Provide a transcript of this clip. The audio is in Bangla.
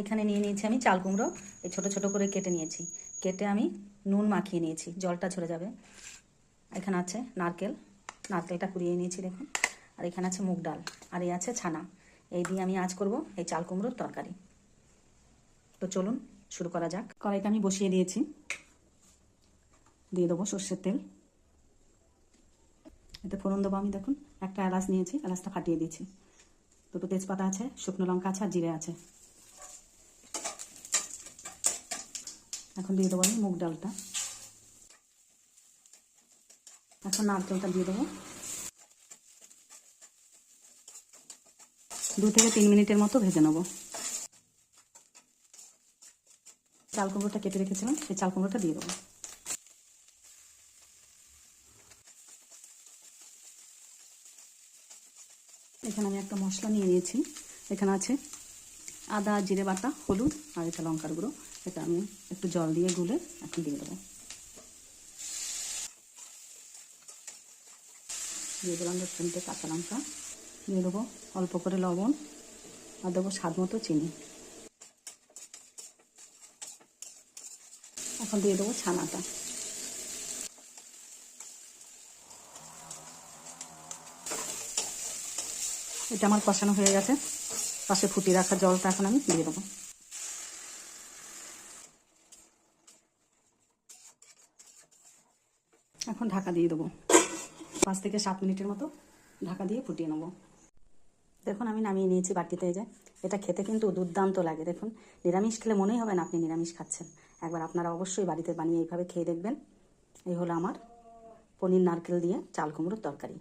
এখানে নিয়ে নিয়েছি আমি চাল কুমড়ো, এই ছোটো ছোটো করে কেটে নিয়েছি। কেটে আমি নুন মাখিয়ে নিয়েছি, জলটা ঝরে যাবে। এখানে আছে নারকেলটা কুড়িয়ে নিয়েছি দেখুন। আর এখানে আছে মুগ ডাল, আর এই আছে ছানা। এই দিয়ে আমি আজ করব এই চাল কুমড়োর তরকারি। তো চলুন শুরু করা যাক। কড়াইটা আমি বসিয়ে দিয়েছি, দিয়ে দেবো সর্ষের তেল। এতে ফোড়ন দেবো আমি, দেখুন একটা এলাচ নিয়েছি, এলাচটা ফাটিয়ে দিয়েছি। দুটো তেজপাতা আছে, শুকনো লঙ্কা আছে, আর জিরে আছে। এখন দিয়ে দেবো আমি মুগ ডালটা। এখন নারকেলটা দিয়ে দেবো। 2 থেকে 3 মিনিটের মতো ভেজে নেব। চাল কুমড়োটা কেটে রেখেছিলাম, সেই চাল কুমড়োটা দিয়ে দেবো। এখানে আমি একটা মশলা নিয়ে নিয়েছি। এখানে আছে আদা জিরে বাটা, হলুদ, আর এটা লঙ্কার গুঁড়ো। এটা আমি একটু জল দিয়ে গুলে এখন দিয়ে দেবো। দিয়ে দিলাম 3টে কাঁচা লঙ্কা, দিয়ে দেবো অল্প করে লবণ, আর দেবো স্বাদ মতো চিনি। এখন দিয়ে দেবো ছানাটা। এটা আমার কষানো হয়ে গেছে। পাশে ফুটিয়ে রাখা জলটা এখন আমি দিয়ে দেবো। এখন ঢাকা দিয়ে দেবো। 5 থেকে 7 মিনিটের মতো ঢাকা দিয়ে ফুটিয়ে নেবো। দেখুন আমি নামিয়ে নিয়েছি বাটিতে। যায় এটা খেতে কিন্তু দুর্দান্ত লাগে। দেখুন নিরামিষ খেলে মনেই হবে না আপনি নিরামিষ খাচ্ছেন। একবার আপনারা অবশ্যই বাড়িতে বানিয়ে এইভাবে খেয়ে দেখবেন। এই হলো আমার পনির নারকেল দিয়ে চাল কুমড়োর তরকারি।